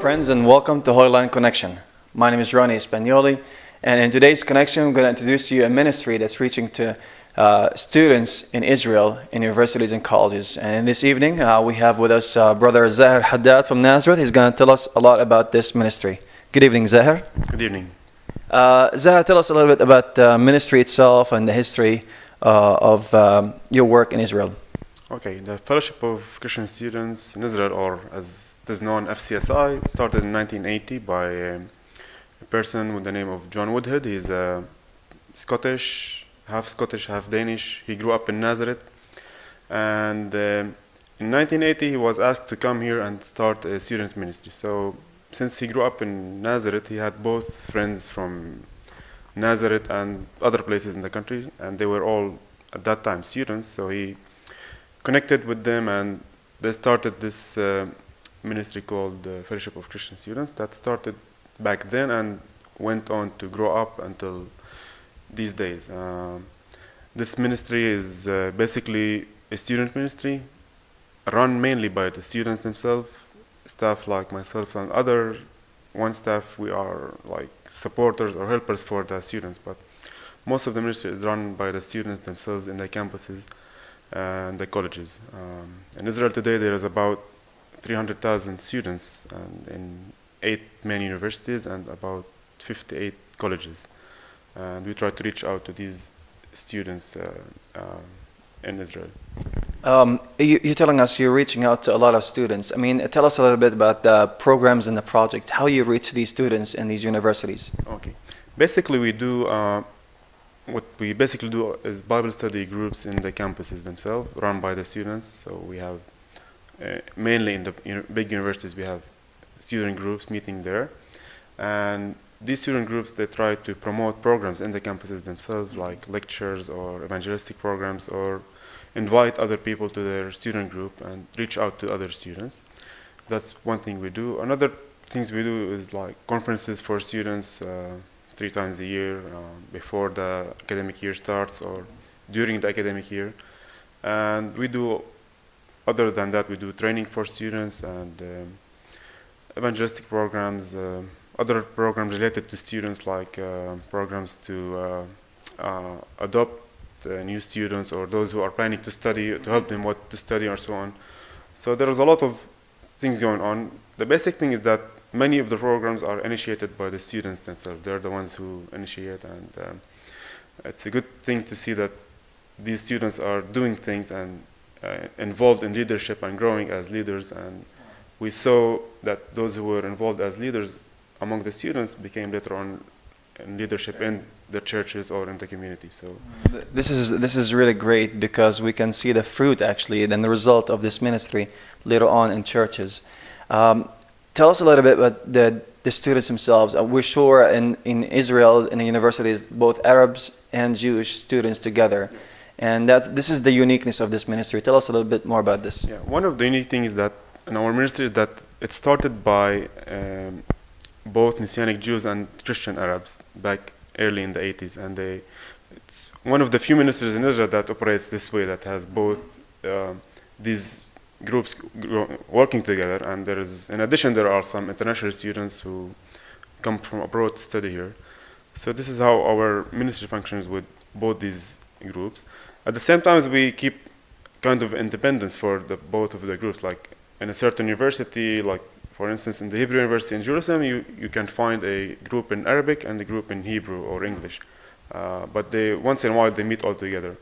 friends, and welcome to Holy Land Connection. My name is Ronnie Spagnoli, and in today's connection, I'm going to introduce to you a ministry that's reaching to students in Israel, in universities and colleges. And this evening, we have with us Brother Zaher Haddad from Nazareth. He's going to tell us a lot about this ministry. Good evening, Zaher. Good evening. Zaher, tell us a little bit about the ministry itself and the history of your work in Israel. Okay, the Fellowship of Christian Students in Israel, or as it is known, FCSI, started in 1980 by a person with the name of John Woodhead. He's Scottish, half Danish. He grew up in Nazareth, and in 1980 he was asked to come here and start a student ministry. So since he grew up in Nazareth, he had both friends from Nazareth and other places in the country, and they were all at that time students. So he connected with them, and they started this ministry called the Fellowship of Christian Students that started back then and went on to grow up until these days. This ministry is basically a student ministry run mainly by the students themselves. Staff like myself and other staff, we are like supporters or helpers for the students, but most of the ministry is run by the students themselves in the campuses and the colleges. In Israel today there is about 300,000 students in 8 main universities and about 58 colleges. And we try to reach out to these students in Israel. You're telling us you're reaching out to a lot of students. I mean, tell us a little bit about the programs and the project, how you reach these students in these universities. Okay. Basically, what we basically do is Bible study groups in the campuses themselves, run by the students. So we have, mainly in the big universities, we have student groups meeting there. And these student groups, they try to promote programs in the campuses themselves, like lectures or evangelistic programs, or invite other people to their student group and reach out to other students. That's one thing we do. Another things we do is like conferences for students 3 times a year before the academic year starts or during the academic year. And we do, other than that, we do training for students and evangelistic programs, other programs related to students, like programs to adopt new students or those who are planning to study, to help them what to study or so on. So there is a lot of things going on. The basic thing is that many of the programs are initiated by the students themselves. They're the ones who initiate, and it's a good thing to see that these students are doing things and involved in leadership and growing as leaders. And we saw that those who were involved as leaders among the students became later on in leadership in the churches or in the community. So this is really great, because we can see the fruit actually and the result of this ministry later on in churches. Tell us a little bit about the students themselves. We're sure in Israel, in the universities, both Arabs and Jewish students together. And this is the uniqueness of this ministry. Tell us a little bit more about this. Yeah, one of the unique things that in our ministry is that it started by both Messianic Jews and Christian Arabs back early in the 80s. And it's one of the few ministries in Israel that operates this way, that has both these groups working together. And in addition, there are some international students who come from abroad to study here. So this is how our ministry functions with both these groups. At the same time, we keep kind of independence for both of the groups. Like in a certain university, like for instance in the Hebrew University in Jerusalem, you can find a group in Arabic and a group in Hebrew or English. But once in a while they meet all together.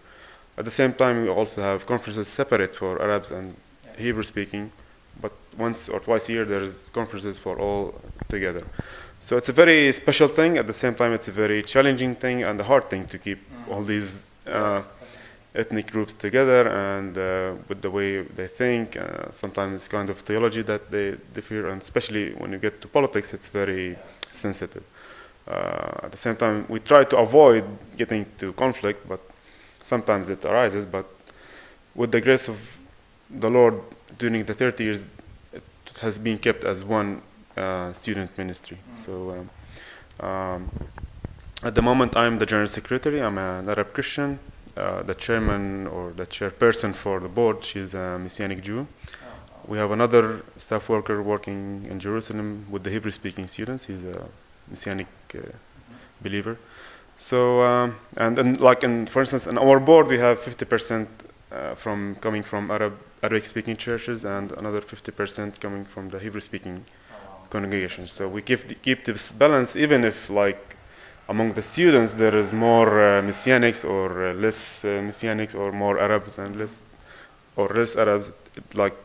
At the same time, we also have conferences separate for Arabs and Hebrew speaking, but once or twice a year there's conferences for all together. So it's a very special thing. At the same time, it's a very challenging thing and a hard thing to keep all these ethnic groups together, and with the way they think. Sometimes it's kind of theology that they differ, and especially when you get to politics, it's very sensitive. At the same time, we try to avoid getting to conflict, but sometimes it arises. But with the grace of the Lord, during the 30 years, it has been kept as one student ministry. So at the moment, I'm the general secretary. I'm an Arab Christian. The chairman or the chairperson for the board, she's a Messianic Jew. We have another staff worker working in Jerusalem with the Hebrew-speaking students. He's a Messianic believer. So, and then, like, for instance, in our board, we have 50% coming from Arabic-speaking churches, and another 50% coming from the Hebrew-speaking congregations. So we keep this balance, even if, like, among the students there is more Messianics or less Messianics, or more Arabs and less Arabs. Like,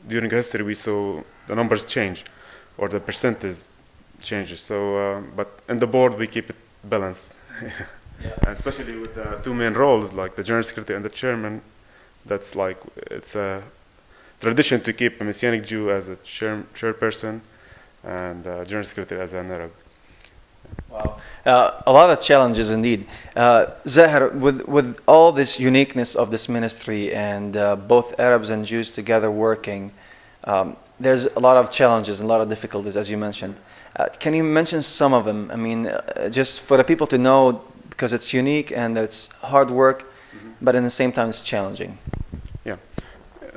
during history, we saw the numbers change, or the percentage changes. So, but in the board, we keep it balanced. Yeah. And especially with the two main roles, like the general secretary and the chairman, that's like, it's a tradition to keep a Messianic Jew as a chairperson and general secretary as an Arab. Wow. A lot of challenges indeed. Zaher, with all this uniqueness of this ministry and both Arabs and Jews together working, there's a lot of challenges and a lot of difficulties, as you mentioned. Can you mention some of them? I mean, just for the people to know, because it's unique and it's hard work, but at the same time it's challenging. Yeah,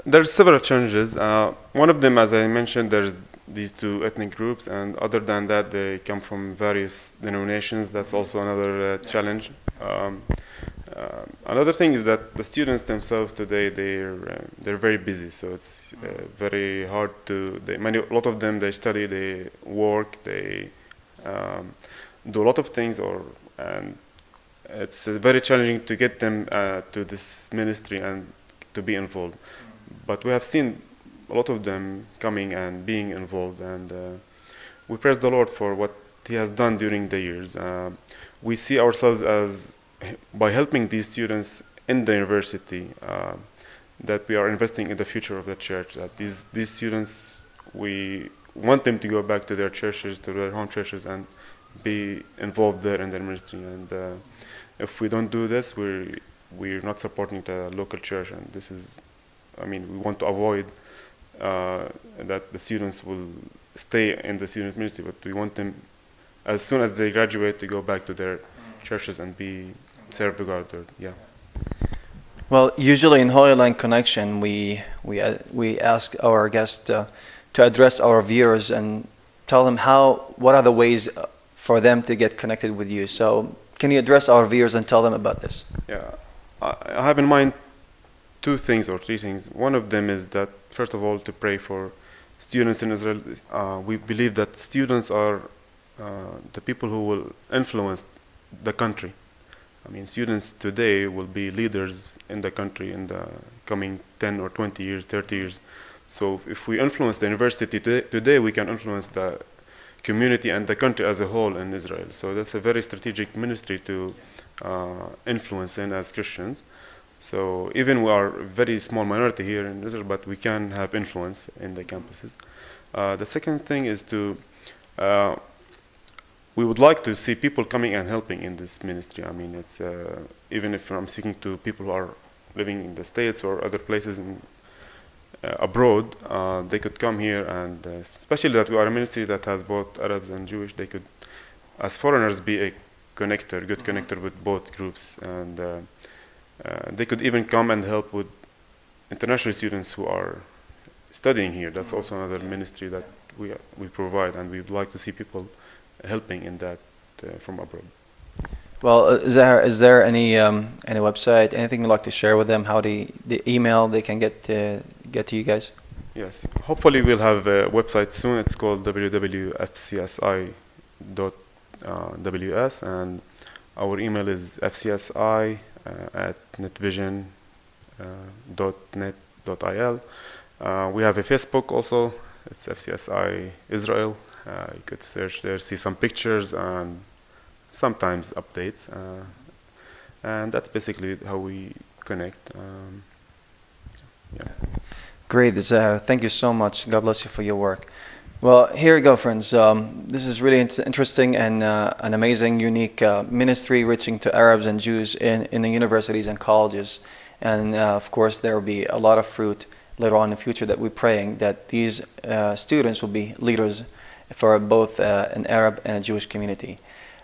there's several challenges. One of them, as I mentioned, there's these two ethnic groups, and other than that, they come from various denominations. That's also another challenge. Another thing is that the students themselves today, they're very busy, so it's very hard to. A lot of them, they study, they work, they do a lot of things, and it's very challenging to get them to this ministry and to be involved. But we have seen a lot of them coming and being involved, and we praise the Lord for what He has done during the years. We see ourselves as, by helping these students in the university, that we are investing in the future of the church. That these students, we want them to go back to their churches, to their home churches, and be involved there in their ministry. And if we don't do this, we're not supporting the local church. And this is, I mean, we want to avoid that the students will stay in the student ministry, but we want them, as soon as they graduate, to go back to their churches and be served God. Yeah. Well, usually in Holy Land Connection, we ask our guests to address our viewers and tell them what are the ways for them to get connected with you. So, can you address our viewers and tell them about this? Yeah, I have in mind two things or three things. One of them is that, first of all, to pray for students in Israel. We believe that students are the people who will influence the country. I mean, students today will be leaders in the country in the coming 10 or 20 years, 30 years. So if we influence the university today, we can influence the community and the country as a whole in Israel. So that's a very strategic ministry to influence in as Christians. So even we are a very small minority here in Israel, but we can have influence in the campuses. The second thing is we would like to see people coming and helping in this ministry. I mean, it's even if I'm speaking to people who are living in the States or other places abroad, they could come here, and especially that we are a ministry that has both Arabs and Jewish, they could, as foreigners, be a connector, good connector with both groups, and they could even come and help with international students who are studying here. That's also another ministry that we provide, and we would like to see people helping in that from abroad. Well, Zaher, is there any website, anything you'd like to share with them? How the email they can get to you guys? Yes, hopefully we'll have a website soon. It's called www.fcsi.ws, and our email is fcsi@netvision.net.il. We have a Facebook also. It's FCSI Israel. You could search there, see some pictures and sometimes updates, and that's basically how we connect. Yeah. Great, Zaher. Thank you so much. God bless you for your work. Well, here you go, friends. This is really interesting and an amazing, unique ministry reaching to Arabs and Jews in the universities and colleges. And of course, there will be a lot of fruit later on in the future that we're praying that these students will be leaders for both an Arab and a Jewish community.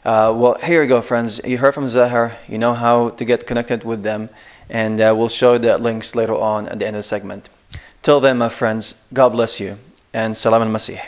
Well, here you go, friends. You heard from Zaher. You know how to get connected with them. And we'll show the links later on at the end of the segment. Till then, my friends, God bless you, and Salam al-Masih.